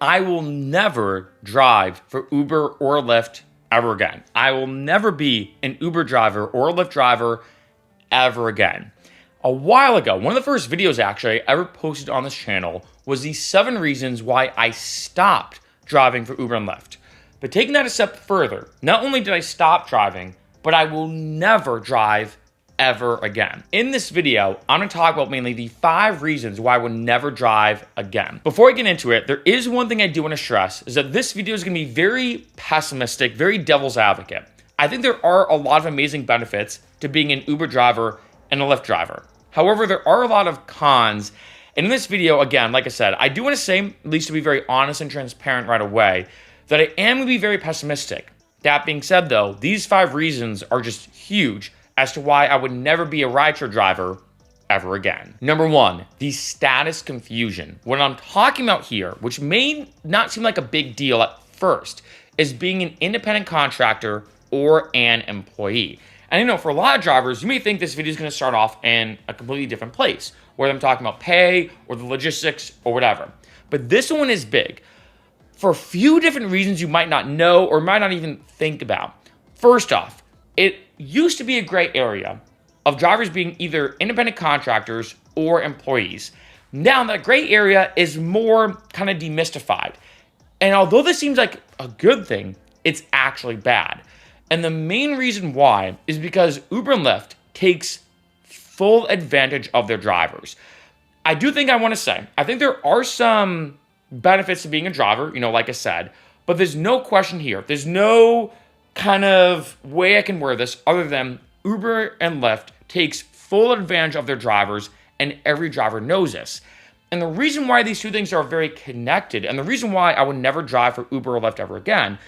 I will never drive for Uber or Lyft ever again. I will never be an Uber driver or a Lyft driver ever again. A while ago, one of the first videos actually I ever posted on this channel was the 7 reasons why I stopped driving for Uber and Lyft. But taking that a step further, not only did I stop driving, but I will never drive ever again. In this video, I'm gonna talk about mainly the 5 reasons why I will never drive again. Before I get into it, there is one thing I do wanna stress, is that this video is gonna be very pessimistic, very devil's advocate. I think there are a lot of amazing benefits to being an Uber driver and a Lyft driver. However, there are a lot of cons. And in this video, again, like I said, I do wanna say, at least to be very honest and transparent right away, that I am gonna be very pessimistic. That being said though, these 5 reasons are just huge as to why I would never be a rideshare driver ever again. Number 1, the status confusion. What I'm talking about here, which may not seem like a big deal at first, is being an independent contractor or an employee. And you know, for a lot of drivers, you may think this video is gonna start off in a completely different place, where I'm talking about pay or the logistics or whatever. But this one is big for a few different reasons you might not know or might not even think about. First off, it used to be a gray area of drivers being either independent contractors or employees. Now that gray area is more kind of demystified. And although this seems like a good thing, it's actually bad. And the main reason why is because Uber and Lyft takes full advantage of their drivers. I do think I want to say, I think there are some benefits to being a driver, you know, like I said, but there's no question here. There's no kind of way I can word this other than Uber and Lyft takes full advantage of their drivers, and every driver knows this. And the reason why these two things are very connected, and the reason why I would never drive for Uber or Lyft ever again,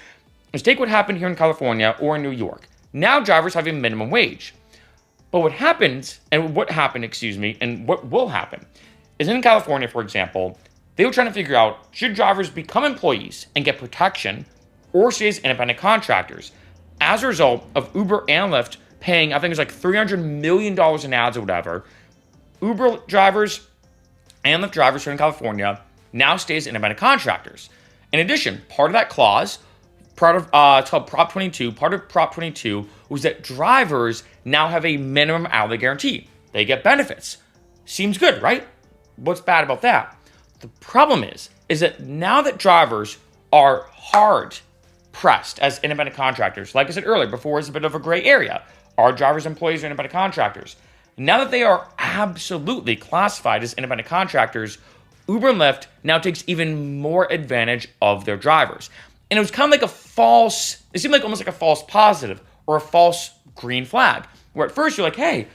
is take what happened here in California or in New York. Now drivers have a minimum wage. But what happens, and what happened, and what will happen, is in California, for example, they were trying to figure out, should drivers become employees and get protection or stay as independent contractors? As a result of Uber and Lyft paying, I think it's like $300 million in ads or whatever, Uber drivers and Lyft drivers here in California now stay as independent contractors. In addition, part of that clause, it's called Prop 22, part of Prop 22 was that drivers now have a minimum hourly guarantee. They get benefits. Seems good, right? What's bad about that? The problem is that now that drivers are hard pressed as independent contractors, like I said earlier, before it's a bit of a gray area. Are drivers employees or independent contractors? Now that they are absolutely classified as independent contractors, Uber and Lyft now takes even more advantage of their drivers. And it was kind of like it seemed like almost like a false positive or a false green flag, where at first you're like, hey,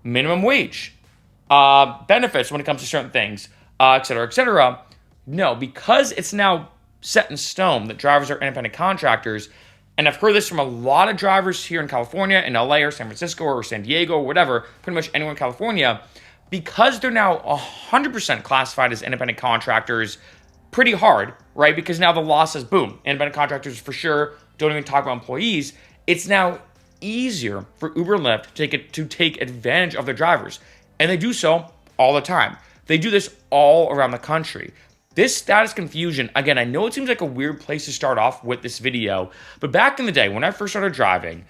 minimum wage, benefits when it comes to certain things, et cetera, et cetera. No, because it's now set in stone that drivers are independent contractors, and I've heard this from a lot of drivers here in California, in LA or San Francisco or San Diego or whatever, pretty much anywhere in California, because they're now 100% classified as independent contractors pretty hard, right? Because now the law says, boom, independent contractors for sure, don't even talk about employees. It's now easier for Uber and Lyft to take advantage of their drivers, and they do so all the time. They do this all around the country. This status confusion, again, I know it seems like a weird place to start off with this video, but back in the day when I first started driving,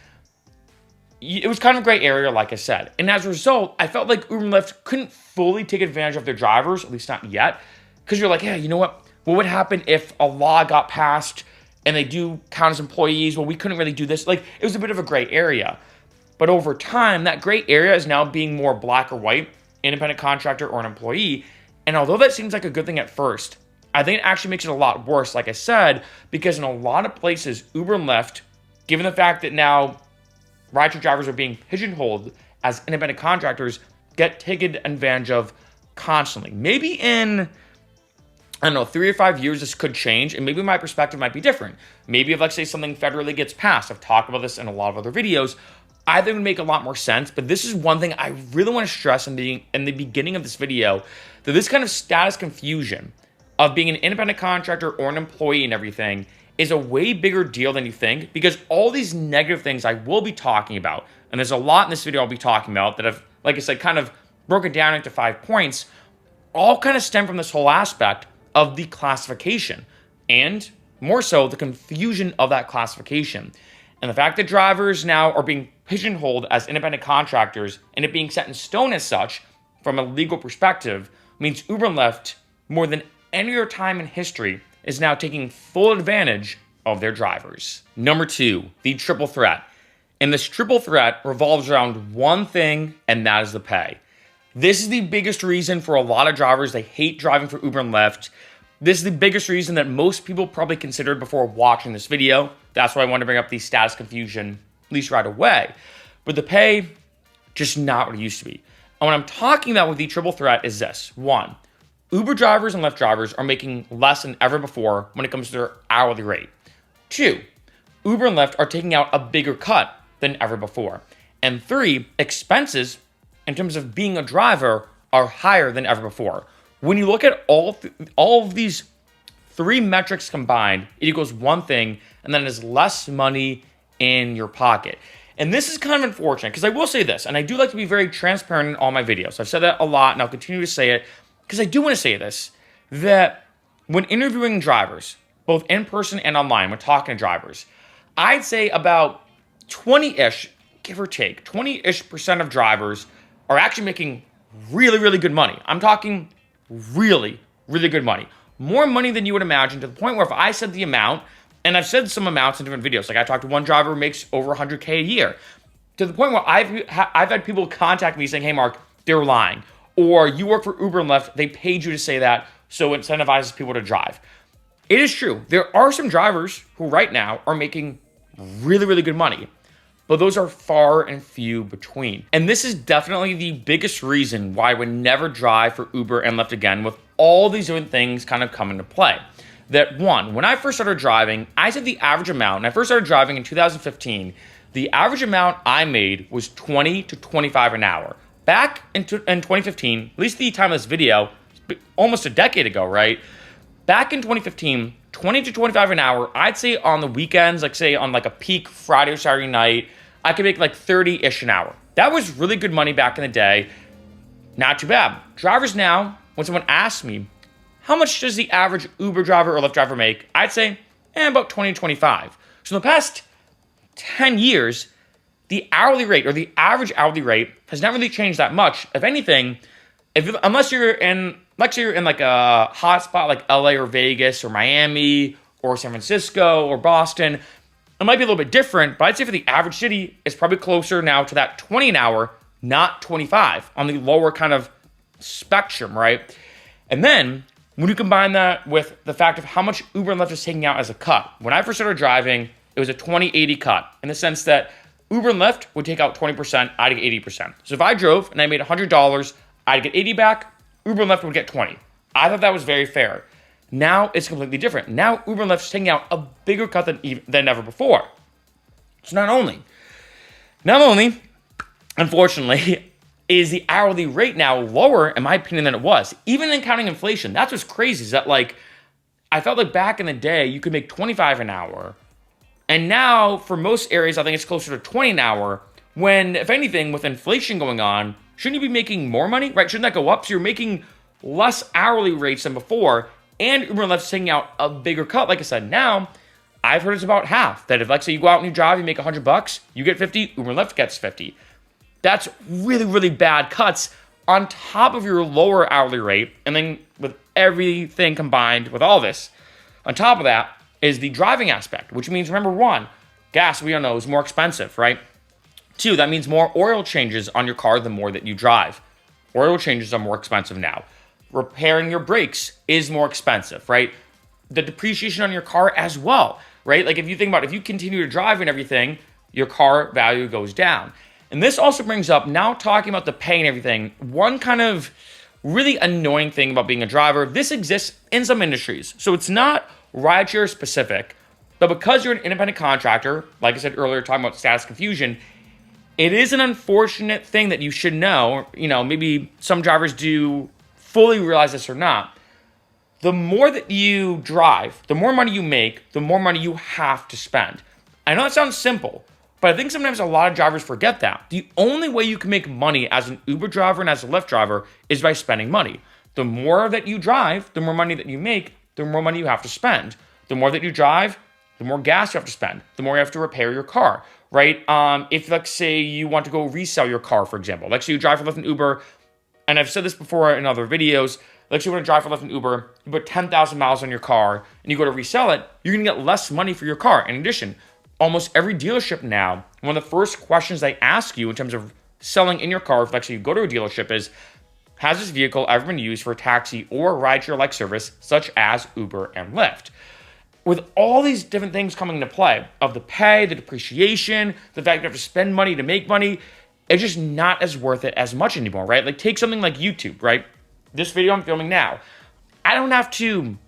it was kind of a gray area, like I said. And as a result, I felt like Uber and Lyft couldn't fully take advantage of their drivers, at least not yet, because you're like, yeah, you know what? What would happen if a law got passed and they do count as employees? Well, we couldn't really do this. Like, it was a bit of a gray area. But over time, that gray area is now being more black or white, independent contractor or an employee. And although that seems like a good thing at first, I think it actually makes it a lot worse, like I said, because in a lot of places, Uber and Lyft, given the fact that now rideshare drivers are being pigeonholed as independent contractors, get taken advantage of constantly. Maybe in, I don't know, 3 or 5 years, this could change, and maybe my perspective might be different. Maybe if, like, say, something federally gets passed, I've talked about this in a lot of other videos, I think it would make a lot more sense, but this is one thing I really want to stress in the beginning of this video, that this kind of status confusion of being an independent contractor or an employee and everything is a way bigger deal than you think, because all these negative things I will be talking about, and there's a lot in this video I'll be talking about that I've, like I said, kind of broken down into 5 points, all kind of stem from this whole aspect of the classification. and more so the confusion of that classification. And the fact that drivers now are being pigeonholed as independent contractors and it being set in stone as such from a legal perspective means Uber and Lyft, more than any other time in history, is now taking full advantage of their drivers. Number 2, the triple threat. And this triple threat revolves around one thing, and that is the pay. This is the biggest reason for a lot of drivers they hate driving for Uber and Lyft. This is the biggest reason that most people probably considered before watching this video. That's why I wanted to bring up the status confusion, at least right away. But the pay, just not what it used to be. And what I'm talking about with the triple threat is this. 1, Uber drivers and Lyft drivers are making less than ever before when it comes to their hourly rate. 2, Uber and Lyft are taking out a bigger cut than ever before. And 3, expenses in terms of being a driver are higher than ever before. When you look at all of these 3 metrics combined, it equals one thing, and then is less money in your pocket. And this is kind of unfortunate, because I will say this, and I do like to be very transparent in all my videos. I've said that a lot, and I'll continue to say it, because I do want to say this, that when interviewing drivers, both in person and online, when talking to drivers, I'd say about 20-ish, give or take, 20-ish% of drivers are actually making really, really good money. I'm talking really, really good money. More money than you would imagine, to the point where if I said the amount, and I've said some amounts in different videos, like I talked to one driver who makes over 100K a year, to the point where I've had people contact me saying, hey, Mark, they're lying. Or you work for Uber and Lyft, they paid you to say that, so it incentivizes people to drive. It is true. There are some drivers who right now are making really, really good money, but those are far and few between. And this is definitely the biggest reason why I would never drive for Uber and Lyft again, with all these different things kind of come into play. That 1, when I first started driving, I said the average amount, and I first started driving in 2015, the average amount I made was $20 to $25 an hour. Back in 2015, at least the time of this video, almost a decade ago, right? Back in 2015, $20 to $25 an hour, I'd say on the weekends, like say on like a peak Friday or Saturday night, I could make like 30-ish an hour. That was really good money back in the day. Not too bad. Drivers now, when someone asks me, how much does the average Uber driver or Lyft driver make? I'd say, about 20 to 25. So in the past 10 years, the hourly rate or the average hourly rate has not really changed that much. If anything, unless you're in like a hot spot like LA or Vegas or Miami or San Francisco or Boston, it might be a little bit different, but I'd say for the average city, it's probably closer now to that 20 an hour, not 25 on the lower kind of spectrum, right? And then when you combine that with the fact of how much Uber and Lyft is taking out as a cut, when I first started driving, it was a 20-80 cut in the sense that Uber and Lyft would take out 20%, I'd get 80%. So if I drove and I made $100, I'd get 80 back, Uber and Lyft would get 20. I thought that was very fair. Now it's completely different. Now Uber and Lyft is taking out a bigger cut than ever before. So not only, unfortunately, is the hourly rate now lower, in my opinion, than it was. Even in counting inflation, that's what's crazy, is that like, I felt like back in the day, you could make 25 an hour. And now, for most areas, I think it's closer to 20 an hour, when, if anything, with inflation going on, shouldn't you be making more money, right? Shouldn't that go up? So you're making less hourly rates than before, and Uber and Lyft is taking out a bigger cut. Like I said, now, I've heard it's about half. That if, like, say, you go out and you drive, you make $100, you get 50, Uber and Lyft gets 50. That's really, really bad cuts on top of your lower hourly rate. And then with everything combined with all this, on top of that is the driving aspect, which means, remember, 1, gas, we all know, is more expensive, right? 2, that means more oil changes on your car the more that you drive. Oil changes are more expensive now. Repairing your brakes is more expensive, right? The depreciation on your car as well, right? Like if you think about it, if you continue to drive and everything, your car value goes down. And this also brings up, now talking about the pay and everything, one kind of really annoying thing about being a driver. This exists in some industries. So it's not rideshare specific, but because you're an independent contractor, like I said earlier, talking about status confusion, it is an unfortunate thing that you should know. You know, maybe some drivers do fully realize this or not. The more that you drive, the more money you make, the more money you have to spend. I know that sounds simple, but I think sometimes a lot of drivers forget that. The only way you can make money as an Uber driver and as a Lyft driver is by spending money. The more that you drive, the more money that you make, the more money you have to spend. The more that you drive, the more gas you have to spend, the more you have to repair your car, right? If, let's say, you want to go resell your car, for example, let's say you drive for Lyft and Uber, and I've said this before in other videos, let's say you want to drive for Lyft and Uber, you put 10,000 miles on your car, and you go to resell it, you're going to get less money for your car. In addition, almost every dealership now, one of the first questions they ask you in terms of selling in your car, if actually you go to a dealership, is, has this vehicle ever been used for a taxi or rideshare-like service, such as Uber and Lyft? With all these different things coming into play, of the pay, the depreciation, the fact you have to spend money to make money, it's just not as worth it as much anymore, right? Like, take something like YouTube, right? This video I'm filming now, I don't have to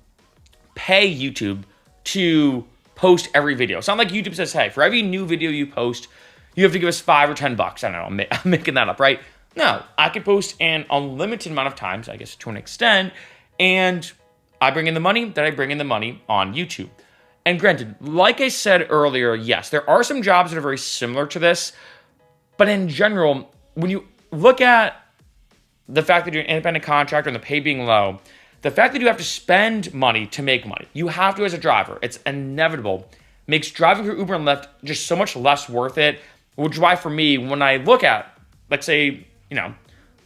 pay YouTube to post every video. It's not like YouTube says, hey, for every new video you post, you have to give us $5 or $10. I don't know, I'm making that up, right? No, I can post an unlimited amount of times, I guess to an extent, and I bring in the money, then I bring in the money on YouTube. And granted, like I said earlier, yes, there are some jobs that are very similar to this, but in general, when you look at the fact that you're an independent contractor and the pay being low, the fact that you have to spend money to make money, you have to as a driver, it's inevitable, makes driving for Uber and Lyft just so much less worth it, which is why for me, when I look at, let's say,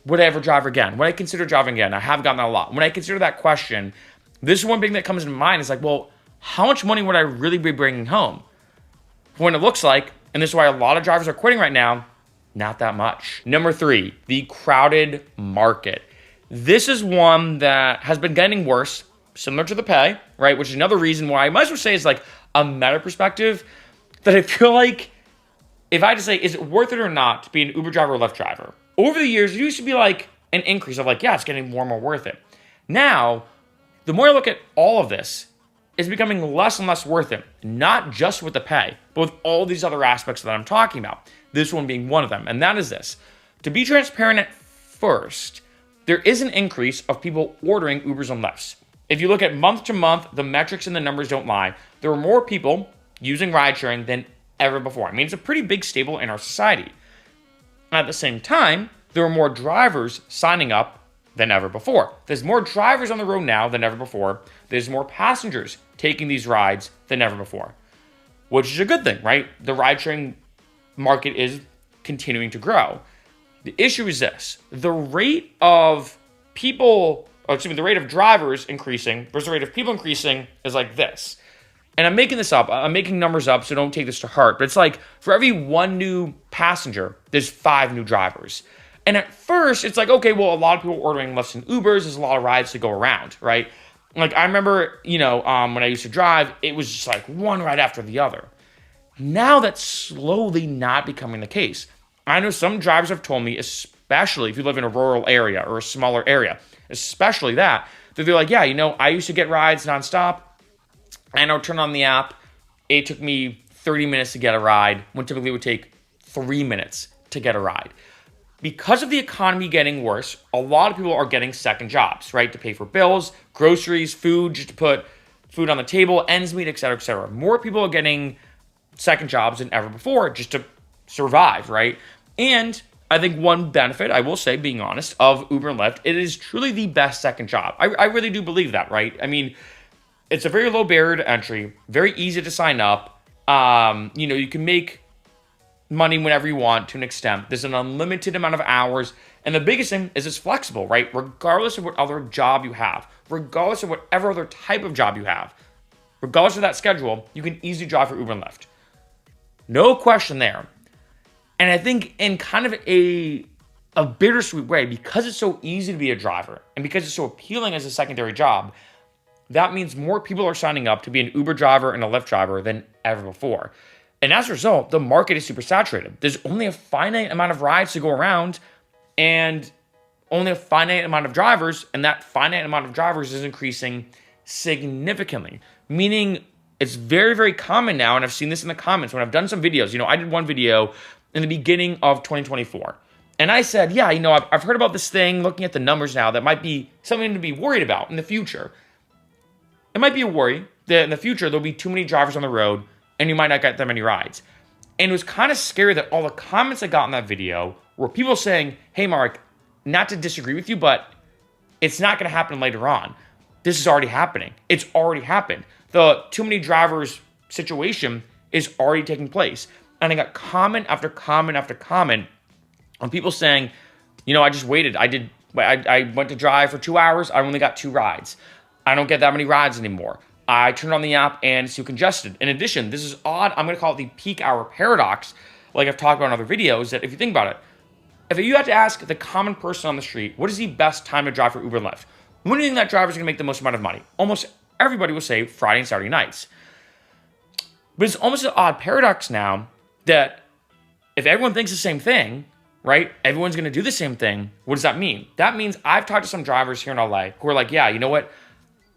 would I ever drive again? Would I consider driving again? I have gotten that a lot. When I consider that question, this is one thing that comes to mind is like, well, how much money would I really be bringing home? When it looks like, and this is why a lot of drivers are quitting right now, not that much. Number 3, the crowded market. This is one that has been getting worse, similar to the pay, right? Which is another reason why I might as well say is like a meta perspective that I feel like if I had to say, is it worth it or not to be an Uber driver or Lyft driver? Over the years, it used to be like an increase of like, yeah, it's getting more and more worth it. Now, the more I look at all of this, it's becoming less and less worth it, not just with the pay, but with all these other aspects that I'm talking about. This one being one of them, and that is this. To be transparent at first, there is an increase of people ordering Ubers and Lyfts. If you look at month to month, the metrics and the numbers don't lie. There are more people using ride sharing than ever before. I mean, it's a pretty big staple in our society. At the same time, there are more drivers signing up than ever before. There's more drivers on the road now than ever before. There's more passengers taking these rides than ever before, which is a good thing, right? The ride sharing market is continuing to grow. The issue is this: the rate of the rate of drivers increasing versus the rate of people increasing is like this. And I'm making this up. I'm making numbers up, so don't take this to heart. But it's like for every 1 new passenger, there's 5 new drivers. And at first, it's like, okay, well, a lot of people ordering Lyfts and Ubers. There's a lot of rides to go around, right? Like I remember, when I used to drive, it was just like one ride after the other. Now that's slowly not becoming the case. I know some drivers have told me, especially if you live in a rural area or a smaller area, especially that they're like, yeah, I used to get rides nonstop. And I'll turn on the app. It took me 30 minutes to get a ride, when typically it would take 3 minutes to get a ride. Because of the economy getting worse, a lot of people are getting second jobs, right? To pay for bills, groceries, food, just to put food on the table, ends meet, et cetera, et cetera. More people are getting second jobs than ever before just to survive, right? And I think one benefit, I will say, being honest, of Uber and Lyft, it is truly the best second job. I really do believe that, right? I mean, it's a very low barrier to entry, very easy to sign up. You can make money whenever you want to an extent. There's an unlimited amount of hours. And the biggest thing is it's flexible, right? Regardless of what other job you have, regardless of whatever other type of job you have, regardless of that schedule, you can easily drive for Uber and Lyft. No question there. And I think in kind of a bittersweet way, because it's so easy to be a driver and because it's so appealing as a secondary job, that means more people are signing up to be an Uber driver and a Lyft driver than ever before. And as a result, the market is super saturated. There's only a finite amount of rides to go around and only a finite amount of drivers, and that finite amount of drivers is increasing significantly. Meaning it's very, very common now, and I've seen this in the comments when I've done some videos. I did one video in the beginning of 2024. And I said, yeah, I've heard about this thing, looking at the numbers now, that might be something to be worried about in the future. It might be a worry that in the future there'll be too many drivers on the road and you might not get that many rides. And it was kind of scary that all the comments I got in that video were people saying, hey, Mark, not to disagree with you, but it's not going to happen later on. This is already happening. It's already happened. the too many drivers situation is already taking place. And I got comment after comment after comment on people saying, I just waited. I went to drive for 2 hours. I only got 2 rides. I don't get that many rides anymore. I turned on the app and it's too congested. In addition, this is odd. I'm going to call it the peak hour paradox, like I've talked about in other videos, that if you think about it, if you had to ask the common person on the street, what is the best time to drive for Uber and Lyft? When do you think that driver's going to make the most amount of money? Almost everybody will say Friday and Saturday nights. But it's almost an odd paradox now that if everyone thinks the same thing, right? Everyone's going to do the same thing. What does that mean? That means I've talked to some drivers here in LA who are like, yeah, you know what?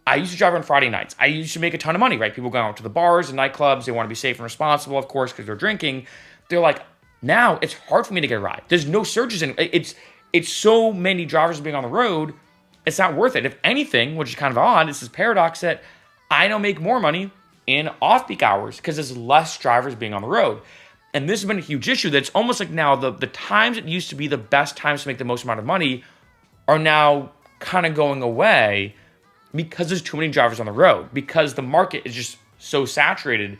I used to drive on Friday nights. I used to make a ton of money, right? People go out to the bars and nightclubs. They want to be safe and responsible, of course, because they're drinking. They're like, now it's hard for me to get a ride. There's no surges in it. It's so many drivers being on the road. It's not worth it. If anything, which is kind of odd, it's this paradox that I now make more money in off-peak hours because there's less drivers being on the road. And this has been a huge issue that's almost like now the times that used to be the best times to make the most amount of money are now kind of going away because there's too many drivers on the road, because the market is just so saturated.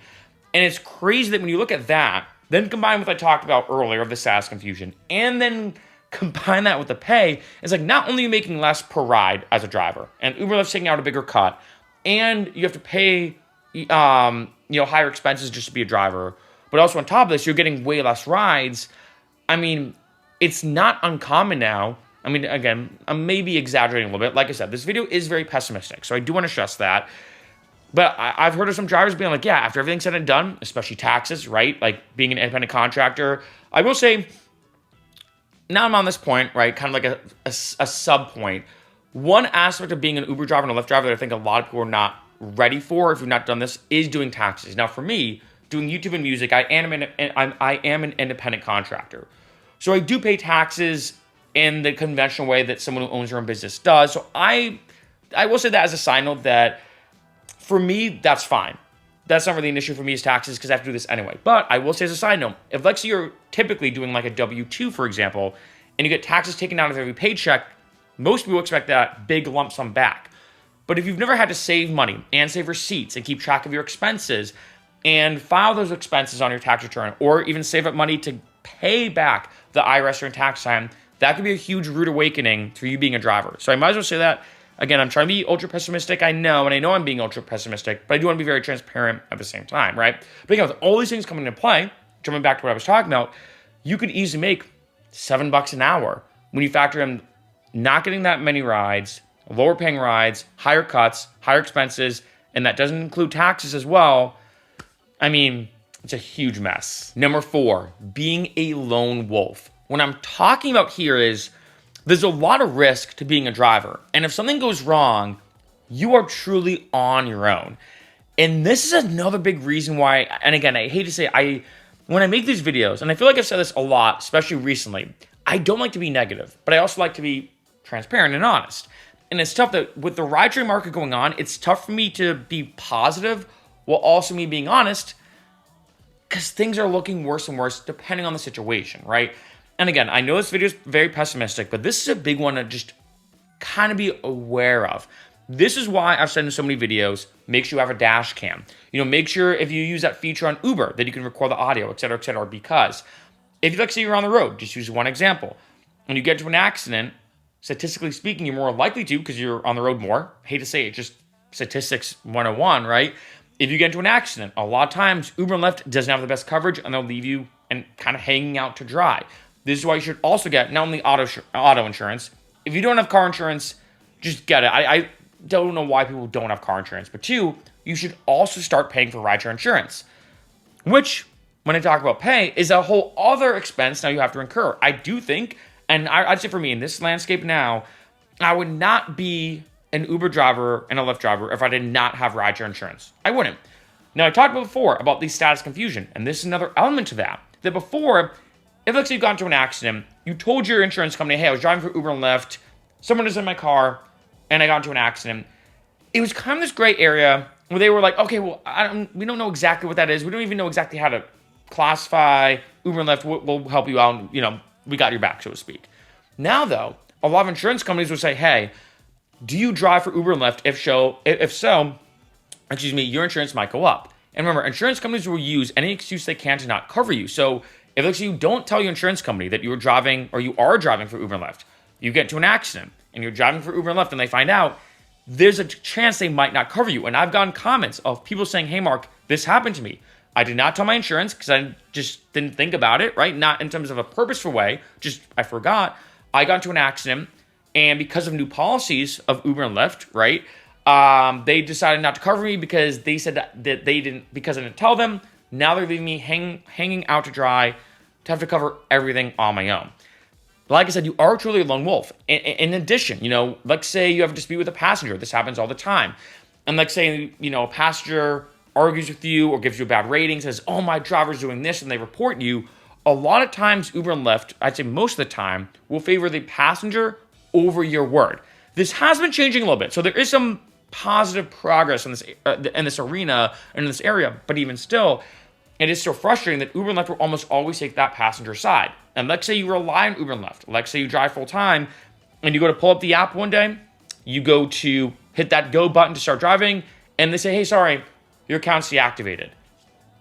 And it's crazy that when you look at that, then combined with what I talked about earlier of the SaaS confusion, and then combine that with the pay, it's like not only are you making less per ride as a driver, and Uber Lyft's taking out a bigger cut, and you have to pay higher expenses just to be a driver, but also on top of this, you're getting way less rides. I mean, it's not uncommon now. I mean, again, I'm maybe exaggerating a little bit. Like I said, this video is very pessimistic, so I do want to stress that. But I've heard of some drivers being like, yeah, after everything's said and done, especially taxes, right? Like being an independent contractor. I will say, now I'm on this point, right? Kind of like a sub point. One aspect of being an Uber driver and a Lyft driver that I think a lot of people are not ready for, if you've not done this, is doing taxes. Now, for me, doing YouTube and music, I am an independent contractor. So I do pay taxes in the conventional way that someone who owns their own business does. So I will say that as a side note that for me, that's fine. That's not really an issue for me as taxes because I have to do this anyway. But I will say as a side note, if let's say you're typically doing like a W-2, for example, and you get taxes taken out of every paycheck, most people expect that big lump sum back. But if you've never had to save money and save receipts and keep track of your expenses and file those expenses on your tax return, or even save up money to pay back the IRS during tax time, that could be a huge rude awakening for you being a driver. So I might as well say that. Again, I'm trying to be ultra pessimistic, I know, and I know I'm being ultra pessimistic, but I do want to be very transparent at the same time, right? But again, with all these things coming into play, jumping back to what I was talking about, you could easily make $7 an hour when you factor in not getting that many rides, lower paying rides, higher cuts, higher expenses, and that doesn't include taxes as well. I mean, it's a huge mess. Number 4, being a lone wolf. What I'm talking about here is there's a lot of risk to being a driver. And if something goes wrong, you are truly on your own. And this is another big reason why, and again, I hate to say, when I make these videos, and I feel like I've said this a lot, especially recently, I don't like to be negative, but I also like to be transparent and honest. And it's tough that with the ride-sharing market going on, it's tough for me to be positive while also me being honest, because things are looking worse and worse depending on the situation, right? And again, I know this video is very pessimistic, but this is a big one to just kind of be aware of. This is why I've said in so many videos, make sure you have a dash cam. Make sure if you use that feature on Uber that you can record the audio, et cetera, because if you like say you're on the road, just use one example, and you get into an accident, statistically speaking, you're more likely to because you're on the road more. I hate to say it, just statistics 101, right? If you get into an accident, a lot of times Uber and Lyft doesn't have the best coverage and they'll leave you and kind of hanging out to dry. This is why you should also get not only auto insurance. If you don't have car insurance, just get it. I don't know why people don't have car insurance. But 2, you should also start paying for rideshare insurance, which, when I talk about pay, is a whole other expense now you have to incur. I do think, and I'd say for me, in this landscape now, I would not be an Uber driver and a Lyft driver if I did not have rideshare insurance. I wouldn't. Now, I talked before about the status confusion, and this is another element to that. That before, if let's say you got into an accident, you told your insurance company, hey, I was driving for Uber and Lyft, someone was in my car, and I got into an accident. It was kind of this gray area where they were like, okay, well, we don't know exactly what that is. We don't even know exactly how to classify Uber and Lyft. We'll help you out. We got your back, so to speak. Now, though, a lot of insurance companies will say, hey, do you drive for Uber and Lyft? If so, your insurance might go up. And remember, insurance companies will use any excuse they can to not cover you. So if let's say you don't tell your insurance company that you are driving for Uber and Lyft, you get into an accident and you're driving for Uber and Lyft and they find out, there's a chance they might not cover you. And I've gotten comments of people saying, hey, Mark, this happened to me. I did not tell my insurance because I just didn't think about it, right? Not in terms of a purposeful way, just I forgot. I got into an accident, and because of new policies of Uber and Lyft, right, they decided not to cover me because they said that they didn't, because I didn't tell them. Now they're leaving me hanging out to dry to have to cover everything on my own. Like I said, you are truly a lone wolf. In addition, let's say you have a dispute with a passenger. This happens all the time. And let's say, a passenger argues with you or gives you a bad rating, says, oh, my driver's doing this, and they report you. A lot of times, Uber and Lyft, I'd say most of the time, will favor the passenger over your word. This has been changing a little bit. So there is some positive progress in this arena and in this area, but even still, it is so frustrating that Uber and Lyft will almost always take that passenger side. And let's say you rely on Uber and Lyft. Let's say you drive full time and you go to pull up the app one day, you go to hit that go button to start driving, and they say, hey, sorry, your account's deactivated.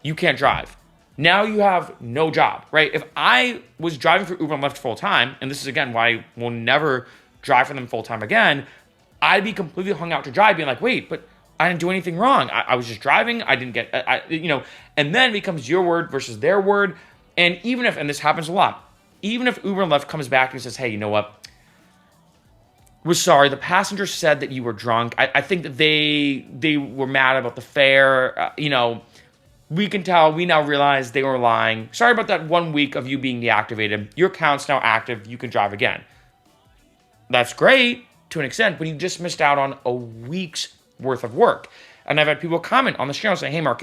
You can't drive. Now you have no job, right? If I was driving for Uber and Lyft full time, and this is again why I will never drive for them full time again, I'd be completely hung out to dry, being like, wait, but I didn't do anything wrong. I was just driving. I didn't get, and then it becomes your word versus their word. And even if, and this happens a lot, even if Uber and Lyft comes back and says, hey, you know what? We're sorry. The passenger said that you were drunk. I think that they were mad about the fare. We can tell. We now realize they were lying. Sorry about that 1 week of you being deactivated. Your account's now active. You can drive again. That's great to an extent, but you just missed out on a week's worth of work. And I've had people comment on the channel saying, hey, Mark,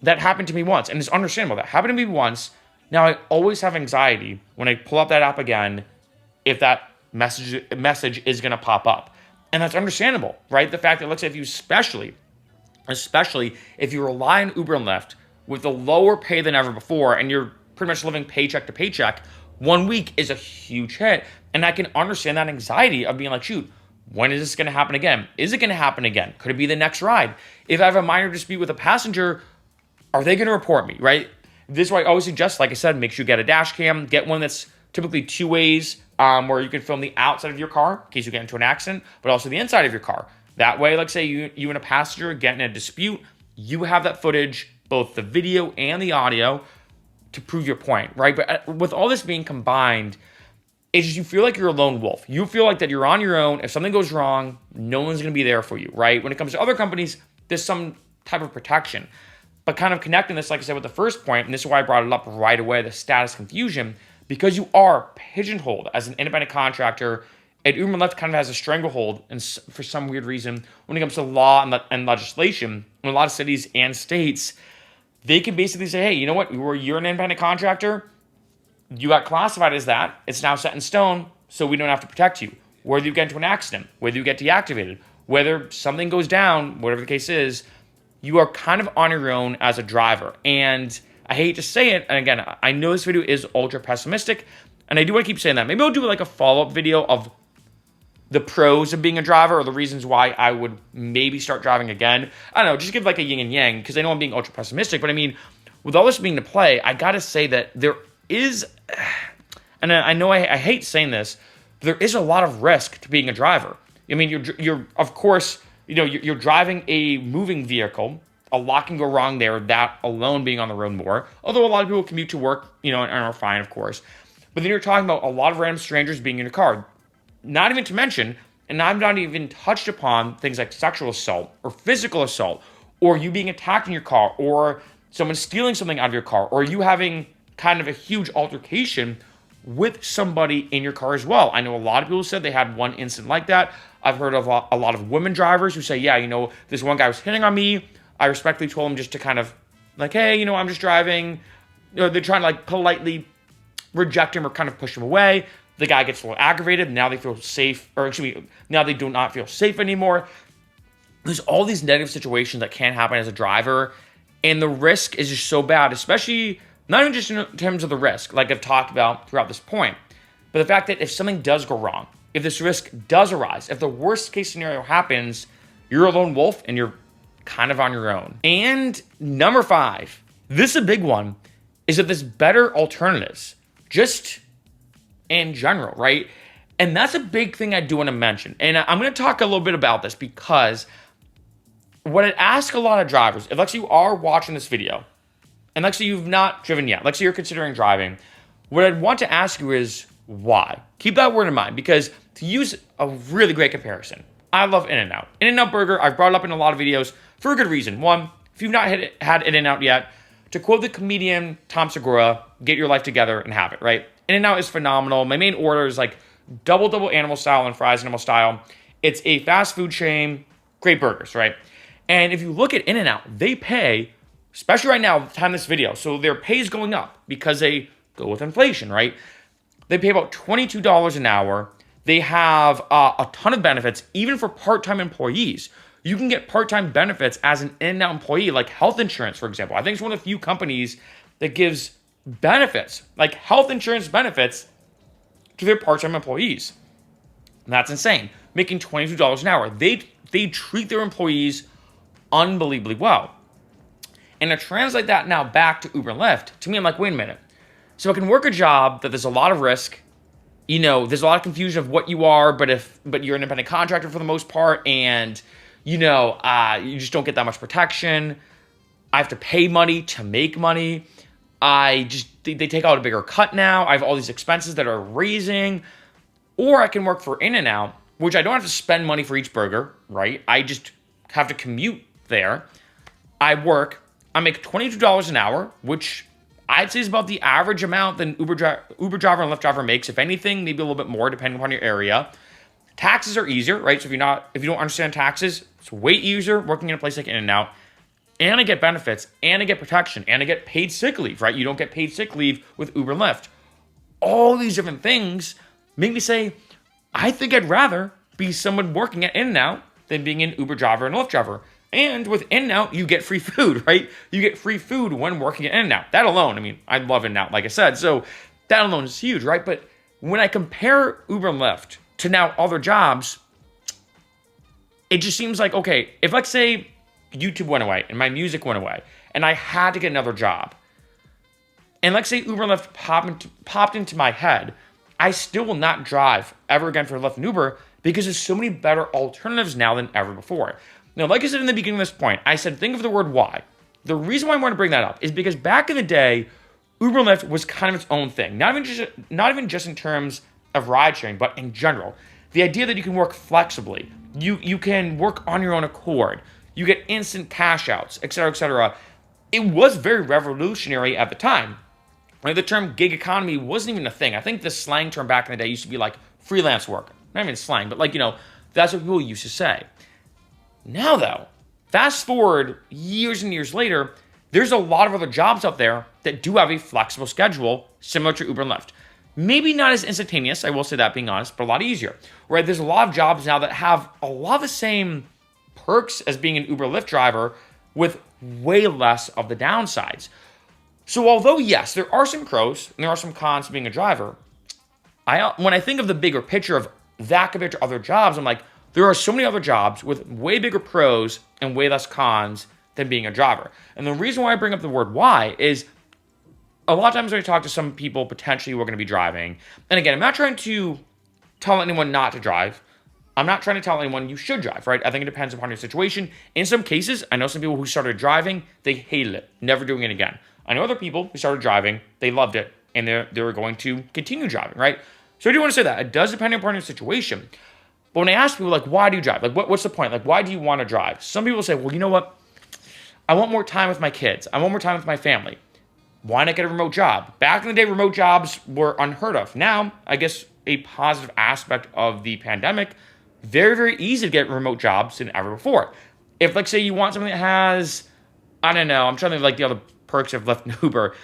that happened to me once. And it's understandable. That happened to me once. Now I always have anxiety when I pull up that app again if that message is going to pop up. And that's understandable, right? The fact that, let's say if you especially if you rely on Uber and Lyft with a lower pay than ever before and you're pretty much living paycheck to paycheck, 1 week is a huge hit. And I can understand that anxiety of being like, shoot, when is this going to happen again? Is it going to happen again? Could it be the next ride? If I have a minor dispute with a passenger, are they going to report me, right? This is why I always suggest, like I said, make sure you get a dash cam, get one that's typically 2 ways, where you can film the outside of your car in case you get into an accident, but also the inside of your car. That way, like say you and a passenger get in a dispute, you have that footage, both the video and the audio, to prove your point, right? But with all this being combined, it's just you feel like you're a lone wolf. You feel like that you're on your own. If something goes wrong, no one's going to be there for you, right? When it comes to other companies, there's some type of protection. But kind of connecting this, like I said, with the first point, and this is why I brought it up right away, the status confusion, because you are pigeonholed as an independent contractor, and Uber and Lyft kind of has a stranglehold, and for some weird reason, when it comes to law and legislation, in a lot of cities and states, they can basically say, hey, you know what? You're an independent contractor. You got classified as that. It's now set in stone, so we don't have to protect you. Whether you get into an accident, whether you get deactivated, whether something goes down, whatever the case is, you are kind of on your own as a driver. And I hate to say it, and again, I know this video is ultra pessimistic, and I do want to keep saying that. Maybe I'll do like a follow-up video of the pros of being a driver or the reasons why I would maybe start driving again. I don't know, just give like a yin and yang, because I know I'm being ultra pessimistic, but I mean, with all this being to play, I gotta say that there is, and I know I hate saying this, there is a lot of risk to being a driver. I mean, you're of course, you're driving a moving vehicle. A lot can go wrong there, that alone being on the road more. Although a lot of people commute to work, and are fine, of course. But then you're talking about a lot of random strangers being in a car. Not even to mention, and I've not even touched upon things like sexual assault or physical assault, or you being attacked in your car, or someone stealing something out of your car, or you having kind of a huge altercation with somebody in your car as well. I know a lot of people said they had one incident like that. I've heard of a lot of women drivers who say, yeah, this one guy was hitting on me. I respectfully told him just to kind of like, hey, I'm just driving. They're trying to like politely reject him or kind of push him away. The guy gets a little aggravated. Now they feel safe, now they do not feel safe anymore. There's all these negative situations that can happen as a driver, and the risk is just so bad, especially not even just in terms of the risk, like I've talked about throughout this point, but the fact that if something does go wrong, if this risk does arise, if the worst case scenario happens, you're a lone wolf and you're kind of on your own. And number 5, this is a big one, is that there's better alternatives, just in general, right? And that's a big thing I do want to mention. And I'm going to talk a little bit about this because what I'd ask a lot of drivers, if let's say you are watching this video, and let's say you've not driven yet, let's say you're considering driving, what I'd want to ask you is why? Keep that word in mind, because to use a really great comparison, I love In-N-Out. In-N-Out Burger, I've brought it up in a lot of videos for a good reason. One, if you've not had In-N-Out yet, to quote the comedian Tom Segura, get your life together and have it, right? In-N-Out is phenomenal. My main order is like double animal style and fries animal style. It's a fast food chain, great burgers, right? And if you look at In-N-Out, they pay, especially right now, at the time of this video, so their pay is going up because they go with inflation, right? They pay about $22 an hour. They have a ton of benefits, even for part-time employees. You can get part-time benefits as an In-N-Out employee, like health insurance, for example. I think it's one of the few companies that gives benefits, like health insurance benefits, to their part-time employees. And that's insane. Making $22 an hour. They treat their employees unbelievably well. And to translate that now back to Uber and Lyft, to me, I'm like, wait a minute. So I can work a job that there's a lot of risk. You know, there's a lot of confusion of what you are, but you're an independent contractor for the most part, and you just don't get that much protection. I have to pay money to make money. They take out a bigger cut now. I have all these expenses that are raising. Or I can work for In-N-Out, which I don't have to spend money for each burger, right? I just have to commute there. I make $22 an hour, which I'd say is about the average amount that an Uber driver and Lyft driver makes. If anything, maybe a little bit more depending upon your area. Taxes are easier, right? So if you don't understand taxes, it's way easier working in a place like In-N-Out. And I get benefits, and I get protection, and I get paid sick leave, right? You don't get paid sick leave with Uber and Lyft. All these different things make me say, I think I'd rather be someone working at In-N-Out than being an Uber driver and Lyft driver. And with In-N-Out, you get free food, right? You get free food when working at In-N-Out. That alone, I mean, I love In-N-Out, like I said. So that alone is huge, right? But when I compare Uber and Lyft to now other jobs, it just seems like, okay, if let's say YouTube went away and my music went away and I had to get another job, and let's say Uber and Lyft popped into my head, I still will not drive ever again for Lyft and Uber because there's so many better alternatives now than ever before. Now, like I said in the beginning of this point, I said think of the word why. The reason why I want to bring that up is because back in the day, Uber and Lyft was kind of its own thing. Not even just in terms of ride sharing, but in general. The idea that you can work flexibly, you can work on your own accord, you get instant cash outs, et cetera, et cetera. It was very revolutionary at the time. Right? The term gig economy wasn't even a thing. I think the slang term back in the day used to be like freelance work. Not even slang, but that's what people used to say. Now though, fast forward years and years later, there's a lot of other jobs out there that do have a flexible schedule similar to Uber and Lyft. Maybe not as instantaneous, I will say that being honest, but a lot easier. Right? There's a lot of jobs now that have a lot of the same perks as being an Uber Lyft driver with way less of the downsides. So although yes, there are some pros and there are some cons to being a driver, when I think of the bigger picture of that compared to other jobs, I'm like, there are so many other jobs with way bigger pros and way less cons than being a driver. And the reason why I bring up the word why is a lot of times when I talk to some people potentially who are going to be driving, and again, I'm not trying to tell anyone not to drive. I'm not trying to tell anyone you should drive, right? I think it depends upon your situation. In some cases, I know some people who started driving, they hated it, never doing it again. I know other people who started driving, they loved it, and they were going to continue driving, right? So I do want to say that. It does depend upon your situation. But when I ask people, like, why do you drive? Like, what's the point? Like, why do you want to drive? Some people say, well, you know what? I want more time with my kids. I want more time with my family. Why not get a remote job? Back in the day, remote jobs were unheard of. Now, I guess a positive aspect of the pandemic, very, very easy to get remote jobs than ever before. If, like, say you want something that has, I don't know, I'm trying to think of, like, the other perks of Lyft and Uber,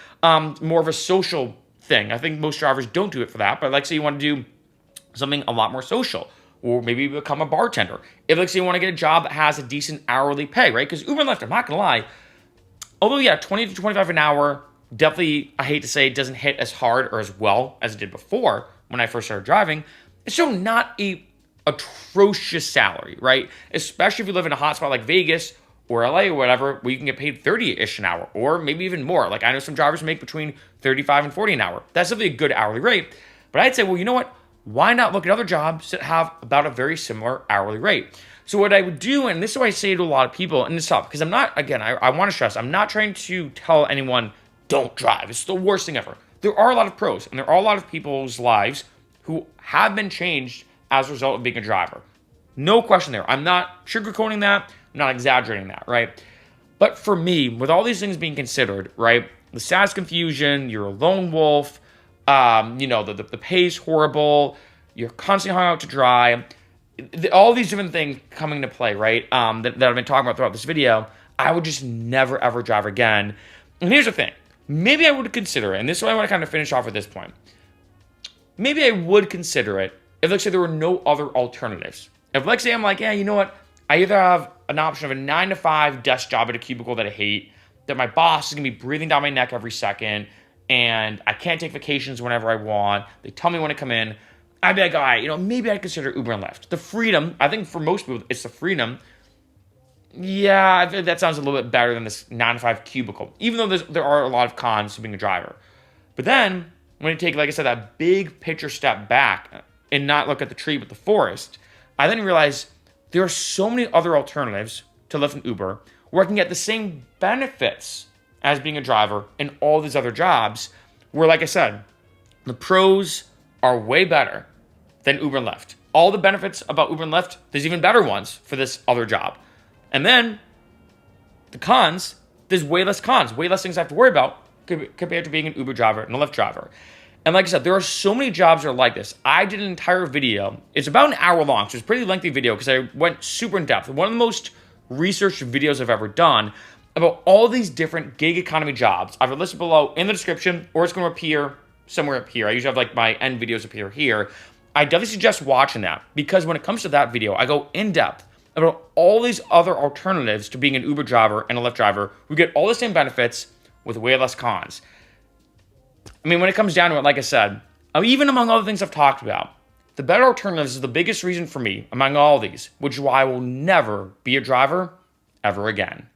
more of a social thing. I think most drivers don't do it for that, but, like, say you want to do something a lot more social, or maybe become a bartender. If, like, say you want to get a job that has a decent hourly pay, right? Because Uber and Lyft, I'm not going to lie, although, yeah, 20 to 25 an hour, definitely, I hate to say, it doesn't hit as hard or as well as it did before when I first started driving. It's still not a atrocious salary, right? Especially if you live in a hotspot like Vegas or LA or whatever, where you can get paid 30-ish an hour, or maybe even more. Like I know some drivers make between 35 and 40 an hour. That's definitely a good hourly rate. But I'd say, well, you know what? Why not look at other jobs that have about a very similar hourly rate? So what I would do, and this is what I say to a lot of people, and it's tough, because I'm not, again, I want to stress, I'm not trying to tell anyone, don't drive. It's the worst thing ever. There are a lot of pros, and there are a lot of people's lives who have been changed as a result of being a driver. No question there. I'm not sugarcoating that. I'm not exaggerating that, right? But for me, with all these things being considered, right, the status confusion, you're a lone wolf, the pay's horrible, you're constantly hung out to dry, all these different things coming into play, right, that I've been talking about throughout this video, I would just never, ever drive again. And here's the thing. Maybe I would consider it, and this is what I want to kind of finish off at this point. Maybe I would consider it if, let's say, there were no other alternatives. If, let's say, I'm like, yeah, you know what? I either have an option of a 9-to-5 desk job at a cubicle that I hate, that my boss is going to be breathing down my neck every second, and I can't take vacations whenever I want. They tell me when to come in. I'd be like, all right, maybe I'd consider Uber and Lyft. The freedom, I think for most people, it's the freedom. Yeah, that sounds a little bit better than this 9-to-5 cubicle, even though there are a lot of cons to being a driver. But then, when you take, like I said, that big picture step back and not look at the tree but the forest, I then realize there are so many other alternatives to Lyft and Uber where I can get the same benefits as being a driver in all these other jobs where, like I said, the pros are way better than Uber and Lyft. All the benefits about Uber and Lyft, there's even better ones for this other job. And then the cons, there's way less cons, way less things I have to worry about compared to being an Uber driver and a Lyft driver. And like I said, there are so many jobs that are like this. I did an entire video. It's about an hour long, so it's a pretty lengthy video because I went super in depth. One of the most researched videos I've ever done about all these different gig economy jobs. I've listed below in the description, or it's going to appear somewhere up here. I usually have like my end videos appear here. I definitely suggest watching that because when it comes to that video, I go in depth about all these other alternatives to being an Uber driver and a Lyft driver who get all the same benefits with way less cons. I mean, when it comes down to it, like I said, even among all the things I've talked about, the better alternatives is the biggest reason for me among all these, which is why I will never be a driver ever again.